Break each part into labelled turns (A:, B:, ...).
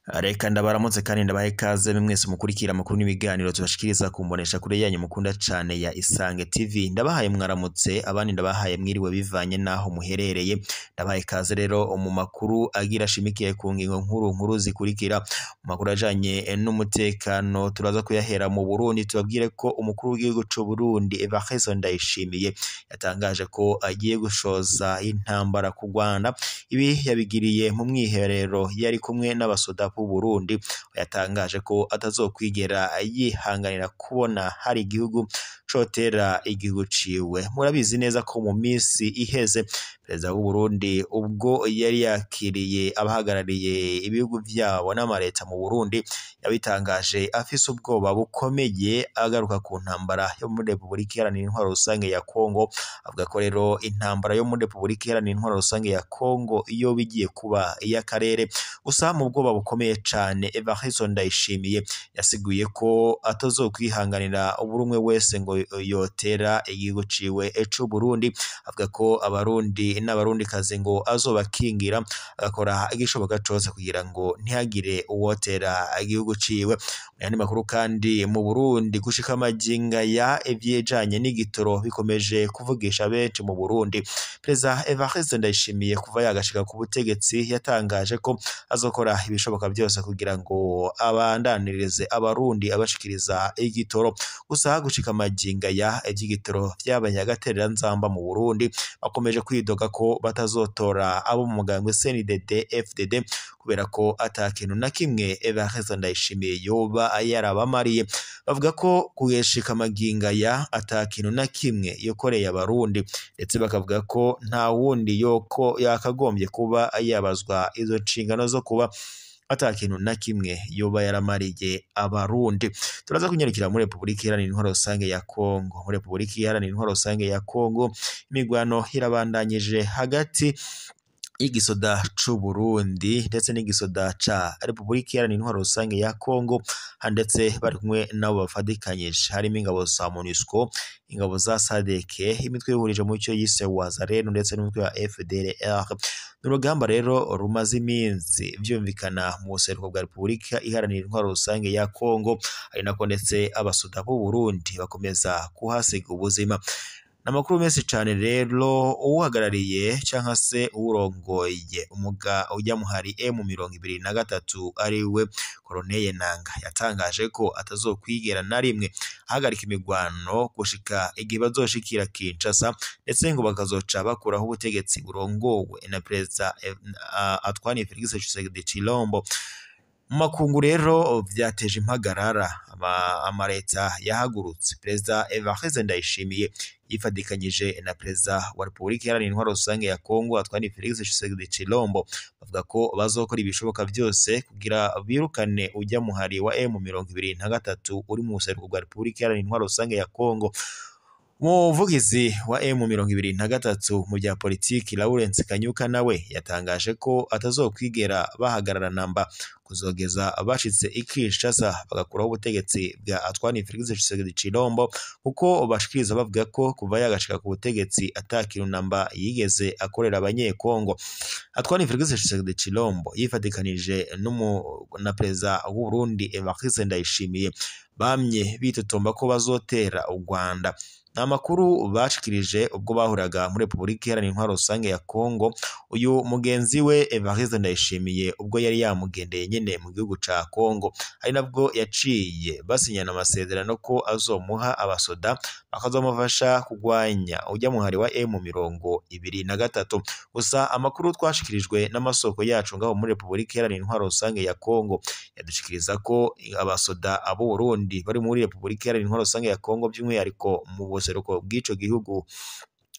A: Reka ndabaramutse kandi ndabahe ikaze mwese mukurikira amakuru n'ibiganiro tubashikiriza ku mbonesha kure yanyu mukunda cane ya Isange TV. Ndabahaye mwaramutse, abandi ndabahaye mwiriwe bivanye naho muherereye. Ndabahaye ikaze rero mu makuru agira shimikiye ku ngingo nkuru zikurikira. Mu makuru ajanye n'umutekano turaza kuyahera mu Burundi, tubabwire ko umukuru w'igihugu c'u Burundi Evariste Ndayishimiye yatangaje ko agiye gushoza intambara ku Rwanda. Ibi yabigiriye mu mwiherero yari kumwe n'abasoda b'u Burundi, yatangaje ko atazokwigera yihanganira kubona hari igihugu cotera igihugu ciwe. Murabizi neza ko mu misi iheze perezida w'u Burundi ubwo yari yakiriye abahagarariye ibihugu vyabo n'amareta mu Burundi, yabitangaje afise ubwoba bukomeye agaruka ku ntambara yo muri Repubulika Iharanira Intwaro Rusange ya Kongo. Avuga ko rero intambara yo muri Repubulika Iharanira Intwaro Rusange ya Kongo iyo bigiye kuba iy'akarere. Gusa mu bwoba bukomeye cane, Evariste Ndayishimiye yasiguye ko atazokwihanganira umwe wese ngo yotera igihugu ciwe c'u Burundi. Avuga ko abarundi n'abarundikazi ngo azobakingira, agakora igishoboka cose kugira ngo ntihagire uwotera igihugu ciwe. Mu yandi makuru kandi, mu Burundi gushika amaginga ya ivyejanye n'igitoro bikomeje kuvugisha benshi mu Burundi. Perezida Evariste Ndayishimiye kuva yagashika ku butegetsi yatangaje ko azokora ibishoboka byose kugira ngo abandanirize abarundi abashikiriza igitoro. Gusa gushika amaginga ya ivy'igitoro vyabaye agaterera nzamba mu Burundi, bakomeje kwidoga ko batazotora abo mu mugambwe CNDD FDD kubera ko atakintu na kimwe Evariste Ndayishimiye yoba yarabamariye. Bavuga ko kugeshika amaginga ya atakintu na kimwe yokoreye abarundi, ndetse bakavuga ko nta wundi yoko yakagombye kuba yabazwa izo nshingano zo kuba atakintu na kimwe yoba yaramariye abarundi. Turaza kunyarukira muri Repubulika Iharanira Intwaro Rusange ya Kongo. Muri Repubulika Iharanira Intwaro Rusange ya Kongo, imigwano irabandanyije hagati y'igisoda c'u Burundi ndetse n'igisoda ca Repubulika Iharanira Intwaro Rusange ya Kongo, ndetse bari kumwe nabo bafadikanyije, harimo ingabo za MONUSCO, ingabo za SADC, imitwe yihurije mu cyo yise Wazalendo ndetse n'imitwe ya FDLR. Urugamba rero rumaze iminsi vyumvikana mu buseruko bwa Repubulika Iharanira Intwaro Rusange ya Kongo, ari nako ndetse abasoda b'u Burundi bakomeza kuhasiga ubuzima. Namakuru menshi cane rero, uhagarariye canke se urongoye ujya muhari M23 ariwe Colonel Nanga yatangaje ko atazokwigera na rimwe ahagarika imigwano gushika igihe bazoshikira Kinshasa, ndetse ngo bakazoca bakuraho ubutegetsi burongowe na Perezida Antoine Félix Tshisekedi Tshilombo. Mu makungu rero vyateje impagarara, amareta yahagurutse. Perezida Evariste Ndayishimiye yifadikanyije na Perezida wa Repubulika Iharanira Intwaro Rusange ya Kongo Antoine Félix Tshisekedi Tshilombo, bavuga ko bazokora ibishoboka byose kugira birukane ujya muhari wa M23 uri mu buseruko bwa Repubulika Iharanira Intwaro Rusange ya Kongo. Umuvugizi wa M23 mu bya politiki Lawrence Kanyuka nawe yatangaje ko atazokwigera bahagarara namba kuzogeza abashitse Kinshasa bagakuraho ubutegetsi bwa Antoine Félix Tshisekedi Tshilombo, kuko bashikiriza bavuga ko kuva yagashika ku butegetsi atakintu namba yigeze akorera abanyekongo. Antoine Félix Tshisekedi Tshilombo yifadikanije na Perezida w'u Burundi Evariste Ndayishimiye bamye bitotomba ko bazotera u Rwanda. Namakuru bashikirije ubwo bahuraga muri Repubulika Iharanira Intwaro Rusange ya Kongo. Uyu mugenzi we Evariste Ndayishimiye ubwo yari yamugendeye nyene mu gihugu ca Kongo, ari nabwo yaciye basinyana amasezerano ko azomuha abasoda bakazomufasha kugwanya ujya muhari wa M23. Gusa amakuru twashikirijwe n'amasoko yacu ngaho muri Repubulika Iharanira Intwaro Rusange ya Kongo yadushikiriza ko abasoda abo Burundi bari muri Repubulika Iharanira Intwaro Rusange ya Kongo, by'umwihariko mu buseruko bw'ico gihugu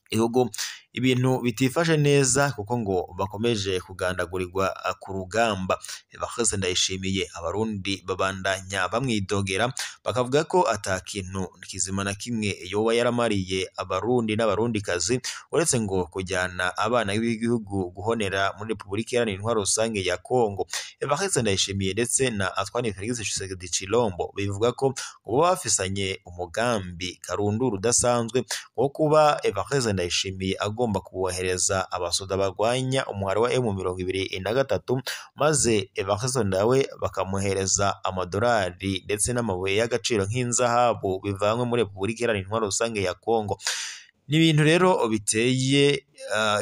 A: ihugu ibintu bitifashe neza kuko ngo bakomeje kugandagurirwa ku rugamba. Evariste Ndayishimiye abarundi babandanya bamwidogera bakavuga ko atakintu kizima na kimwe yoba yaramariye abarundi n'abarundikazi uretse ngo kujyana abana b'igihugu guhonera muri Repubulika Iharanira Intwaro Rusange ya Kongo. Evariste Ndayishimiye ndetse na Antoine Félix Tshisekedi Tshilombo bivuga ko ubu bafisanye umugambi karundura udasanzwe wo kuba Evariste Ndayishimiye agomba kubohereza abasoda barwanya umuhari wa M23 maze Evariste nawe bakamuhereza amadolari ndetse n'amabuye y'agaciro nk'inzahabu bivanywe muri Repubulika Iharanira Intwaro Rusange ya Kongo. Ni ibintu rero biteye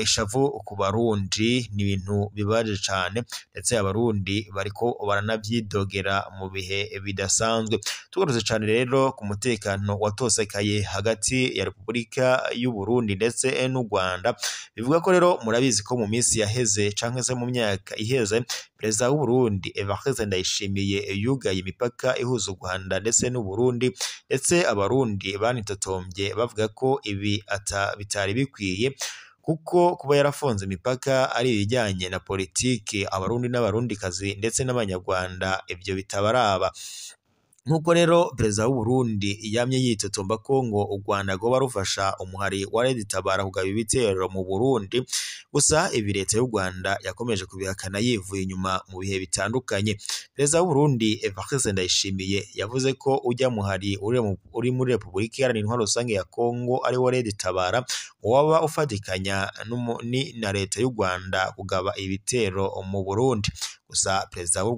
A: ishavu ku barundi, ni ibintu bibaje cyane ndetse abarundi bariko baranabyidogera mu bihe bidasanzwe. Tugarutse cyane rero ku mutekano watosekaye hagati ya Repubulika y'u Burundi ndetse n'u Rwanda, bivuga ko rero murabizi ko mu minsi yaheze canke se mu myaka iheze Perezida w'u Burundi Evariste Ndayishimiye yugaye imipaka ihuza u Rwanda ndetse n'u Burundi, ndetse abarundi banitotombye bavuga ko ibi bitari bikwiye kuko kuba yarafunze imipaka ari ibijyanye na politiki abarundi n'abarundikazi ndetse n'abanyarwanda ibyo bitabaraba. Nkuko rero Perezida w'u Burundi yamye yitotomba ko ngo u Rwanda goba rufasha umuhari wa Red Tabara kugaba ibitero mu Burundi, gusa ibi leta y'u Rwanda yakomeje kubihakana yivuye inyuma mu bihe bitandukanye. Perezida w'u Burundi Evariste Ndayishimiye yavuze ko ujya muhari uri muri Repubulika Iharanira Intwaro Rusange ya Kongo ari wo Red Tabara waba ufatikanya na leta y'u Rwanda kugaba ibitero mu Burundi. Gusa Perezida w'u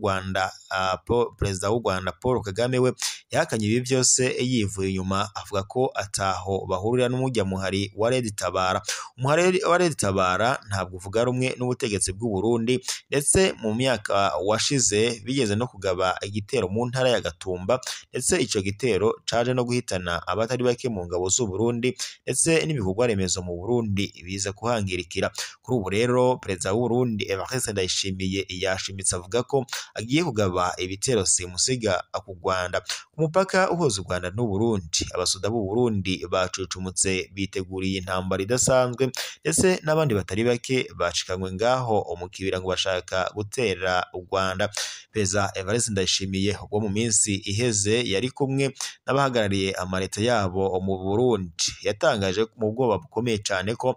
A: Rwanda Paul Kagame we yahakanye ibi byose yivuye inyuma, avuga ko ataho bahurira n'umujya muhari wa Red Tabara. Umuhari wa Red Tabara ntabwo uvuga rumwe n'ubutegetsi bw'u Burundi, ndetse mu myaka washize bigeze no kugaba igitero mu ntara ya Gatumba, ndetse icyo gitero caje no guhitana abatari bake mu ngabo z'u Burundi ndetse n'ibikorwa remezo mu Burundi biza kuhangirikira. Kuri ubu rero Perezida w'u Burundi Evariste Ndayishimiye yashimitse avuga ko agiye kugaba ibitero simusiga ku Rwanda. Ku mupaka uhuza u Rwanda n'u Burundi, abasoda b'u Burundi bacucumutse biteguriye intambara idasanzwe, ndetse n'abandi batari bake bacikanywe ngaho mu kibira ngo bashaka gutera u Rwanda. Perezida Evariste Ndayishimiye ubwo mu minsi iheze yari kumwe n'abahagarariye amaleta yabo mu Burundi, yatangaje mu bwoba bukomeye cyane ko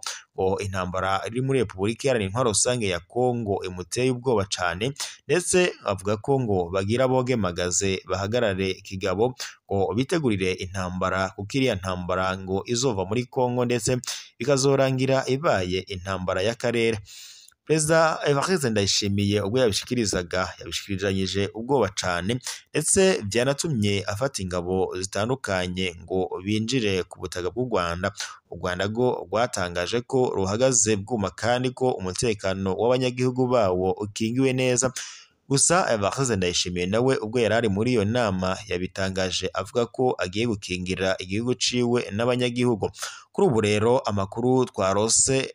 A: intambara iri muri Repubulika Iharanira Intwaro Rusange ya Kongo imuteye ubwoba cyane, ndetse avuga ko ngo bagira boge magaze bahagarare kigabo ngo bitegurire intambara, kuko iriya ntambara ngo izova muri Kongo ndetse ikazorangira ibaye intambara y'akarere. Perezida Evariste Ndayishimiye ubwo yabishikirizanyije ubwoba cyane, ndetse byanatumye afata ingabo zitandukanye ngo binjire ku butaka bw'u Rwanda. U Rwanda go rwatangaje ko ruhagaze bwuma kandi ko umutekano w'abanyagihugu bawo ukingiwe neza. Gusa Evariste Ndayishimiye nawe ubwo yari ari muri iyo nama yabitangaje avuga ko agiye gukingira igihugu ciwe n'abanyagihugu. Kuri ubu rero amakuru twarose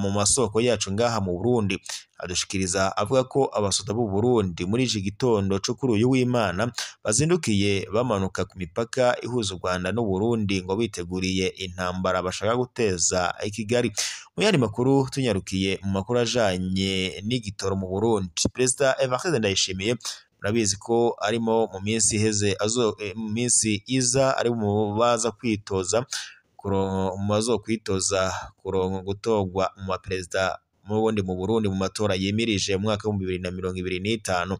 A: mu masoko yacu ngaha mu Burundi adushikiriza avuga ko abasoda b'u Burundi muri iki gitondo cyo kuri uyu w'Imana bazindukiye bamanuka ku mipaka ihuza u Rwanda n'u Burundi ngo biteguriye intambara bashaka guteza i Kigali. Mu yandi makuru tunyarukiye mu makuru ajanye n'igitoro mu Burundi, Perezida Evariste Ndayishimiye murabizi ko arimo mu minsi iheze mu minsi iza ari mu baza kwitoza gutorwa mu baperezida mu Burundi mu matora yimirije mu mwaka wa 2025.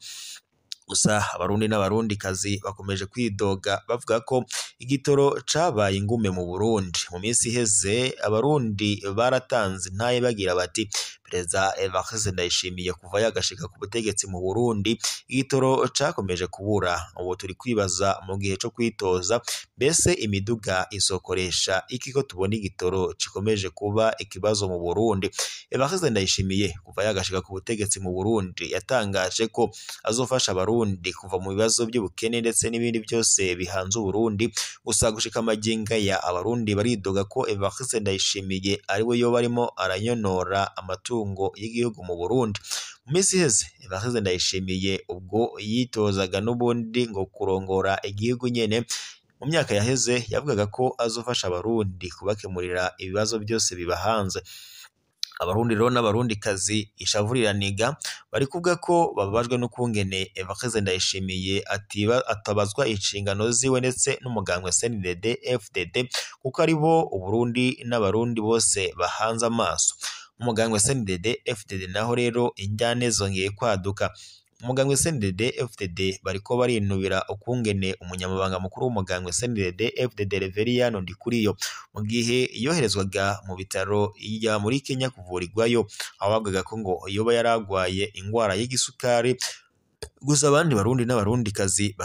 A: Gusa abarundi n'abarundikazi bakomeje kwidoga bavuga ko igitoro cabaye ingume mu Burundi. Mu minsi iheze abarundi baratanze ntaye bagira bati Perezida Evariste Ndayishimiye kuva yagashika ku butegetsi mu Burundi igitoro cakomeje kubura. Ubu turi kwibaza mu gihe cyo kwitoza mbese imiduga isokoresha iki ko tubona igitoro gikomeje kuba ikibazo mu Burundi. Evariste Ndayishimiye kuva yagashika ku butegetsi mu Burundi yatangaje ko azofasha abarundi kuva mu bibazo by'ubukene ndetse n'ibindi byose bihanze Burundi. Gusa gushika amaginga ya abarundi baridoga ko Evariste Ndayishimiye ari we yo barimo aranyonora amatungo y'igihugu mu Burundi. Mu minsi iheze Evariste Ndayishimiye ubwo yitozaga n'ubundi ngo kurongora igihugu nyene mu myaka yaheze yavugaga ko azofasha abarundi kubakemurira ibibazo byose bibahanze. Abarundi rero n'abarundikazi ishavu riraniga bari kuvuga ko bababajwe n'ukungene Evariste Ndayishimiye atabazwa inshingano ziwe ndetse n'umugambwe CNDD FDD kuko ari bo Uburundi n'abarundi bose bahanze amaso. Umugambwe CNDD FDD naho rero injyane zongeye kwaduka. Umugambwe CNDD FDD bariko barinubira ukungene umunyamabanga mukuru w'umugambwe CNDD FDD Reveriyano Ndikuriyo mu gihe yoherezwaga mu bitaro ya muri Kenya kuvurirwayo, aho bavugaga ko ngo yoba yaragwaye ingwara y'igisukari. Gusa abandi barundi n'abarundikazi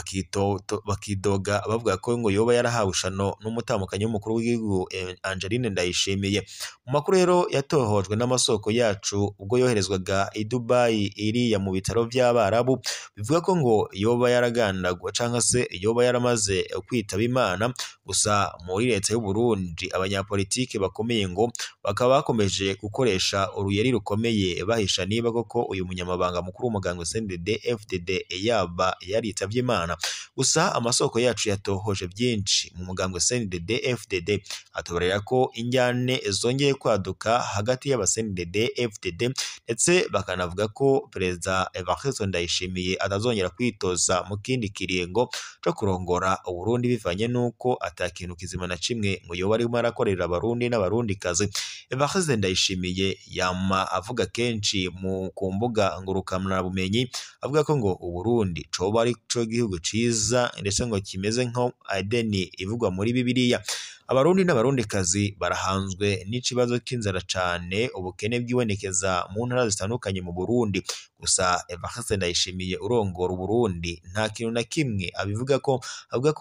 A: bakidoga bavuga ko ngo yoba yarahawe ishano n'umutamukanyi w'umukuru w'igihugu Angeline Ndayishimiye. Mu makuru rero yatohojwe n'amasoko yacu ubwo yoherezwaga i Dubai iriya mu bitaro by'Abarabu, bivuga ko ngo yoba yaragandagwa canke se yoba yaramaze kwitaba Imana. Gusa muri leta y'u Burundi abanyapolitike bakomeye ngo bakaba bakomeje gukoresha uruyeri rukomeye bahisha niba koko uyu munyamabanga mukuru w'umugambwe CNDD FDD yaba yaritavye Imana. Gusa amasoko yacu yatohoje byinshi mu mugambwe CNDD FDD atoborera ko injyane zongeye kwaduka hagati y'aba CNDD FDD, ndetse bakanavuga ko Perezida Evariste Ndayishimiye atazongera kwitoza mu kindi kiringo cyo kurongora Uburundi bivanye nuko atakintu kizima na kimwe ngo yoba arimo arakorera abarundi n'abarundikazi. Evariste Ndayishimiye yama avuga kenshi mu kumbuga ngurukana bumenyi avuga ko ngo Uburundi coba ari co gihugu ciza ndetse ngo kimeze nko Edeni ivugwa muri Bibiliya. Abarundi n'abarundikazi barahanzwe n'ikibazo cy'inzara cane, ubukene bwibonekeza mu ntara zitandukanye mu Burundi. Gusa Evariste Ndayishimiye urongora Uburundi nta kintu na kimwe avuga ko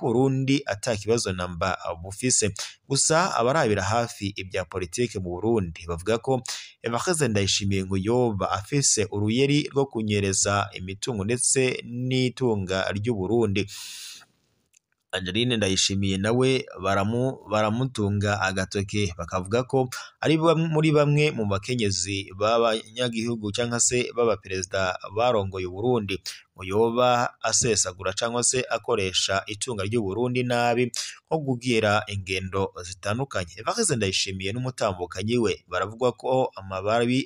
A: Burundi atakibazo namba bufise. Gusa abarabira hafi ibya politike mu Burundi bavuga ko Evariste Ndayishimiye ngo yoba afise uruyeri rwo kunyereza imitungo ndetse n'itunga ry'u Burundi. Angeline Ndayishimiye nawe baramutunga agatoke bakavuga ko ari muri bamwe mu bakenyezi b'abanyagihugu cyangwa se b'abaperezida barongoye Uburundi ngo yoba asesagura cyangwa se akoresha itunga ry'u Burundi nabi nko kugira ingendo zitandukanye. Evariste Ndayishimiye n'umutambukanyi we baravuga ko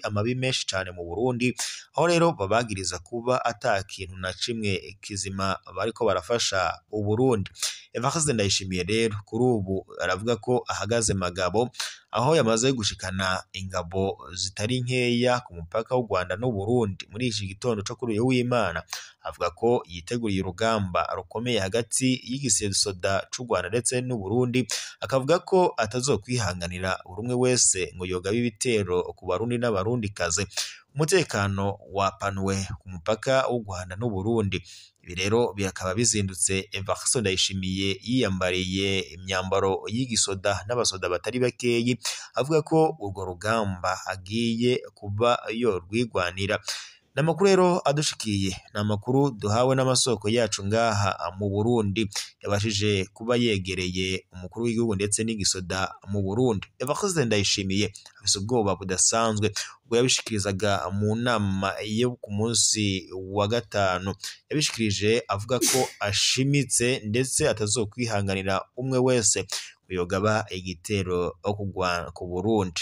A: amabi menshi cyane mu Burundi, aho rero babagiriza kuba atakintu na kimwe kizima bariko barafasha Uburundi. Evariste Ndayishimiye rero kuri ubu aravuga ko ahagaze magabo, aho yamaze gushikana ingabo zitari nkeya ku mupaka w'u Rwanda n'u Burundi muri iki gitondo cyo kuri uyu w'Imana. Avuga ko yiteguriye urugamba rukomeye hagati y'igisoda c'u Rwanda ndetse n'u Burundi, akavuga ko atazokwihanganira buri umwe wese ngo yogaba ibitero ku Barundi n'abarundikazi. Umutekano wapanuwe ku mupaka w'u Rwanda n'u Burundi. Ibi rero bikaba bizindutse Evariste Ndayishimiye yiyambariye imyambaro y'igisoda n'abasoda batari bakeyi, avuga ko urwo rugamba agiye kuba yorwigwanira. N'amakuru rero adushikiye n'amakuru duhawe n'amasoko yacu ngaha mu Burundi yabashije kuba yegereye umukuru w'igihugu ndetse n'igisoda mu Burundi. Evariste Ndayishimiye afise ubwoba budasanzwe ubwo yabishikirizaga mu nama yo ku munsi wa gatanu. Yabishikirije avuga ko ashimitse ndetse atazokwihanganira umwe wese uyogaba igitero ku Burundi.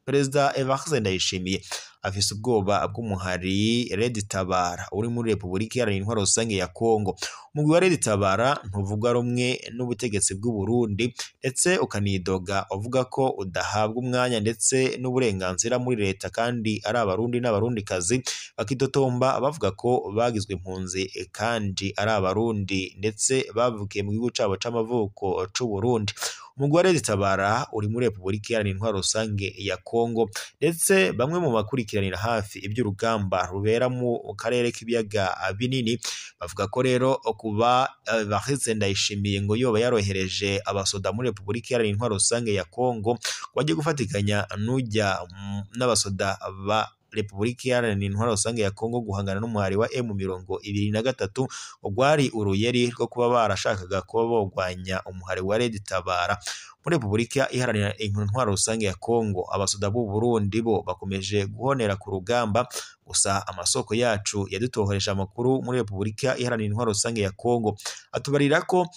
A: Perezida Evariste Ndayishimiye afise ubwoba bw'umuhari Red Tabara uri muri Repubulika Iharanira Intwaro Rusange ya Kongo. Umugwi wa Red Tabara ntuvuga rumwe n'ubutegetsi bw'u Burundi ndetse ukanidoga uvuga ko udahabwa umwanya ndetse n'uburenganzira muri leta, kandi ari abarundi n'abarundikazi bakidotomba bavuga ko bagizwe impunzi kandi ari abarundi ndetse bavukiye mu gihugu cabo c'amavuko c'u Burundi. Umugwi wa Red Tabara uri muri Repubulika Iharanira Intwaro Rusange ya Kongo, ndetse bamwe mu bakurikiranira hafi iby'urugamba rubera mu karere k'ibiyaga binini bavuga ko rero kuba Evariste Ndayishimiye ngo yoba yarohereje abasoda muri Repubulika Iharanira Intwaro Rusange ya Kongo bagiye gufatikanya n'ujya n'abasoda ba Repubulika Iharanira Intwaro Rusange ya Kongo guhangana n'umuhari wa M23 ugwari uruyeri rwo kuba barashakaga kuba bogwanya umuhari wa Red Tabara. Muri Repubulika Iharanira Intwaro Rusange ya Kongo abasoda b'u Burundi bo bakomeje guhonera ku rugamba. Gusa amasoko yacu yadutohoresha amakuru muri Repubulika Iharanira Intwaro Rusange ya Kongo atubarira ko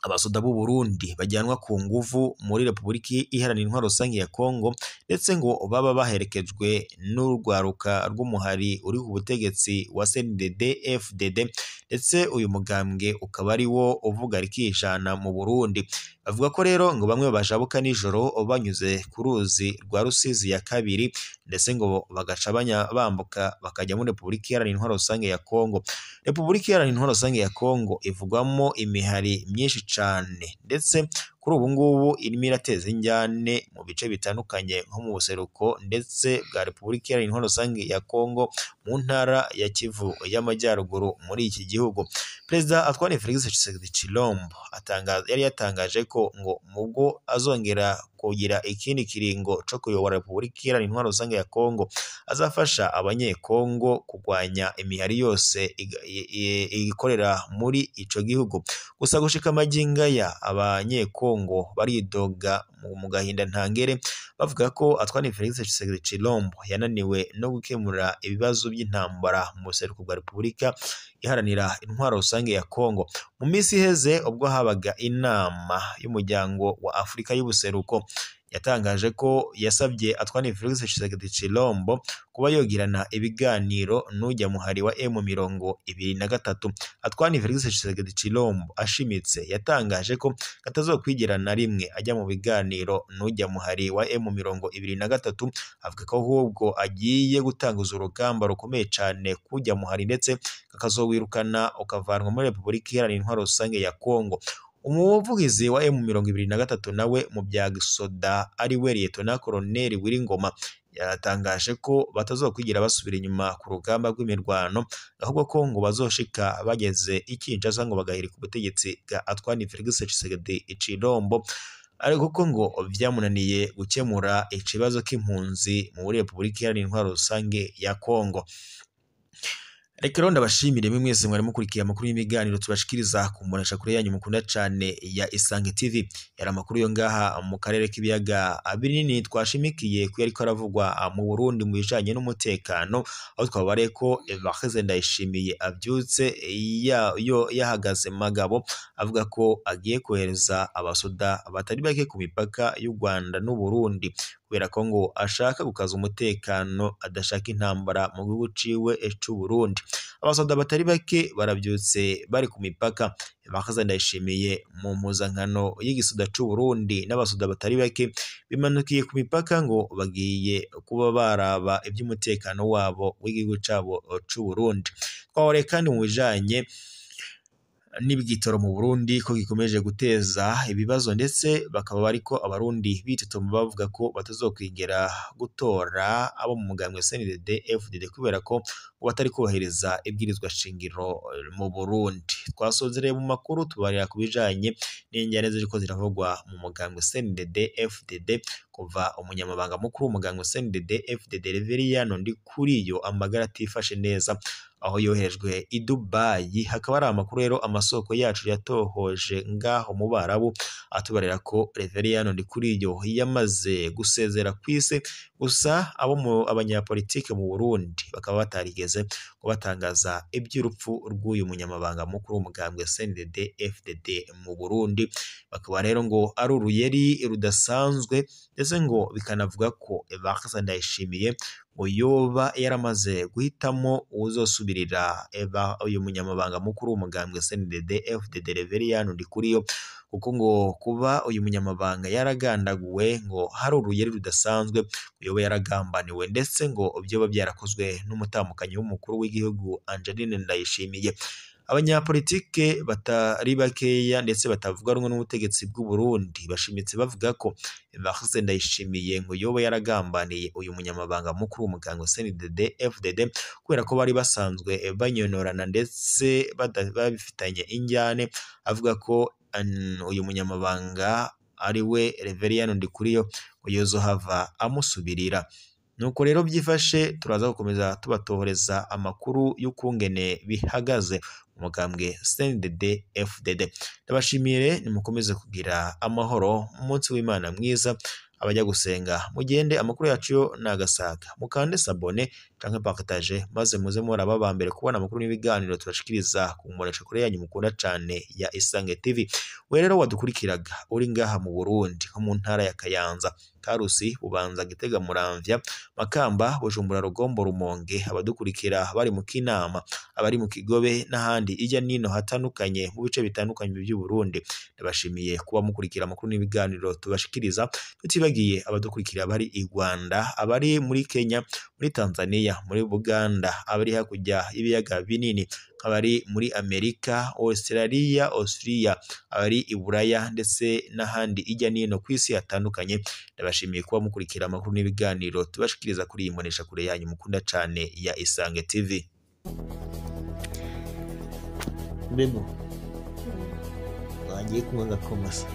A: abasoda b'u Burundi bajyanwa ku nguvu muri Repubulika Iharanira Intwaro Rusange ya Kongo, ndetse ngo baba baherekejwe n'urwaruka rw'umuhari uri ku butegetsi wa CNDD-FDD, ndetse uyu mugambwe ukaba ari wo uvuga rikijana mu Burundi. Bavuga ko rero ngo bamwe bajabuka nijoro banyuze ku ruzi rwa Rusizi ya kabiri, ndetse ngo bagaca bambuka bakajya muri Repubulika Iharanira Intwaro Rusange ya Kongo. Repubulika Iharanira Intwaro Rusange ya Kongo ivugwamo imihari myinshi cane, ndetse kuri ubu ngubu irimo irateza injyane mu bice bitandukanye nko mu buseruko ndetse bwa Repubulika Iharanira Intwaro Rusange ya Kongo, mu ntara ya Kivu y'Amajyaruguru muri iki gihugu. Perezida Antoine Felix Tshisekedi Tshilombo yari yatangaje ko ngo mubwo azongera kugira ikindi kiringo co kuyobora Repubulika Iharanira Intwaro Rusange ya Kongo, azafasha abanyekongo kurwanya imihari yose ikorera muri ico gihugu. Gusa gushika maginga ya abanyekongo baridoga mu gahinda ntangere, bavuga ko Antoine Felix Tshisekedi Tshilombo yananiwe no gukemura ibibazo by'intambara mu buseruko bwa Repubulika Iharanira Intwaro Rusange ya Kongo. Mu minsi iheze ubwo habaga inama y'umuryango wa Afurika y'ubuseruko, yatangaje ko yasabye Antoine Felix Tshisekedi Tshilombo kuba yogirana ibiganiro n'ujya muhari wa M23. Antoine Felix Tshisekedi Tshilombo ashimitse yatangaje ko atazokwigira na rimwe ajya mu biganiro n'ujya muhari wa M23, avuga ko ahubwo agiye gutanguza urugamba rukomeye cyane kujya muhari, ndetse akazowirukana ukavanwa muri Repubulika Iharanira Intwaro Rusange ya Kongo. Umuvugizi wa M23 nawe mu bya gisoda ari we Lieutenant Colonel Wiringoma yatangaje ko batazokwigira basubira inyuma ku rugamba rw'imirwano, ahubwo ko ngo bazoshika bageze ikinjaza ngo bagahirika ubutegetsi bwa Antoine Felix Tshisekedi Tshilombo, ariko ko ngo byamunaniye gukemura ikibazo k'impunzi muri Repubulika Iharanira Intwaro Rusange ya Kongo. Reka rero ndabashimire mwese mwari mukurikiye amakuru y'imiganiro tubashikiriza ku mbonesha kure yanyu mukunda cyane ya Isange TV. Yari amakuru yo ngaha mu karere k'ibiyaga binini twashimikiye ku yariko aravugwa mu Burundi mu bijanye n'umutekano, aho twabare ko Evariste Ndayishimiye avyutse yahagaze magabo avuga ko agiye kohereza abasoda batari bake ku mipaka y'u Rwanda n'u Burundi, kubera ko ngo ashaka gukaza umutekano, adashaka intambara mu gihugu ciwe c'u Burundi. Abasoda batari bake baravyutse bari ku mipaka. Evariste Ndayishimiye mu mpuzankano y'igisoda c'u Burundi n'abasoda batari bake bimanukiye ku mipaka ngo bagiye kuba baraba iby'umutekano wabo w'igihugu cabo c'u Burundi. Twahore kandi mu bijanye n'ibigitoro mu Burundi ko gikomeje guteza ibibazo, ndetse bakaba bariko abarundi bitutuma bavuga ko batazokwigera gutora abo mu mugambwe CNDD-FDD kubera ko batari kubahiriza ibwirizwa shingiro mu Burundi. Twasozereye mu makuru tubarira ku bijanye n'injyane ziriko ziravugwa mu mugambwe CNDD-FDD kuva umunyamabanga mukuru w'umugambwe CNDD-FDD Reveriyano Ndikuriyo amagara atifashe neza, aho yoherejwe i Dubai. Hakaba ari amakuru rero amasoko yacu yatohoje ngaho mu Barabu atubarira ko Reveriyano Ndikuriyo yamaze gusezera kw'isi. Gusa abanyapolitike mu Burundi bakaba batarigeze kubatangaza iby'urupfu rw'uyu munyamabanga mukuru w'umugambwe CNDD-FDD mu Burundi. Bakaba rero ngo ari uruyeri rudasanzwe, ndetse ngo bikanavuga ko Evariste Ndayishimiye ngo yoba yaramaze guhitamo uzosubirira uyu munyamabanga mukuru w'umugambwe CNDD-FDD Reveriyano Ndikuriyo, kuko ngo kuba uyu munyamabanga yaragandaguwe ngo hari uruyeri rudasanzwe, yoba yaragambaniwe, ndetse ngo byoba byarakozwe n'umutamukanyi w'umukuru w'igihugu Angeline Ndayishimiye. Abanyapolitike batari bakeya ndetse batavuga rumwe n'ubutegetsi bw'u Burundi bashimitse bavuga ko Evariste Ndayishimiye ngo yoba yaragambaniye uyu munyamabanga mukuru w'umugambwe CNDD-FDD, kubera ko bari basanzwe banyonorana ndetse babifitanye injyane, avuga ko uyu munyamabanga ari we Reveriyano Ndikuriyo ngo yozohava amusubirira. Nuko rero byifashe, turaza gukomeza tubatohoreza amakuru y'ukungene bihagaze umugambwe CNDD-FDD. Ndabashimiye, nimukomeze kugira amahoro, umunsi w'Imana mwiza, abajya gusenga mugende amakuru yacu yo nagasaga mukande sabone canke partage maze muze muraba ba mbere kubona amakuru n'ibiganiro tubashikiriza ku mbonesha kure yanyu mukunda cane ya Isange TV. We rero wadukurikiraga uri ngaha mu Burundi nko mu ntara ya Kayanza, Karusi, Bubanza, Gitega, Muramvya, Makamba, Bujumbura, Rugombo, Rumonge, abadukurikira bari mu Kinama, abari mu Kigobe n'ahandi ijya nino hatandukanye mu bice bitandukanye by'u Burundi, ndabashimiye kuba mukurikira amakuru n'ibiganiro tubashikiriza. Tutibagiye abadukurikira bari i Rwanda, abari muri Kenya, muri Tanzania, muri Buganda, abari hakurya y'ibiyaga binini, abari muri Amerika, Australia, abari i Buraya ndetse n'ahandi ijya nino ku isi hatandukanye. Ndabashimiye kuba mukurikira amakuru n'ibiganiro tubashikiriza kuri iyi mbonesha kure yanyu mukunda cane ya Isange TV. Bebo wagiye kunywa gakomasa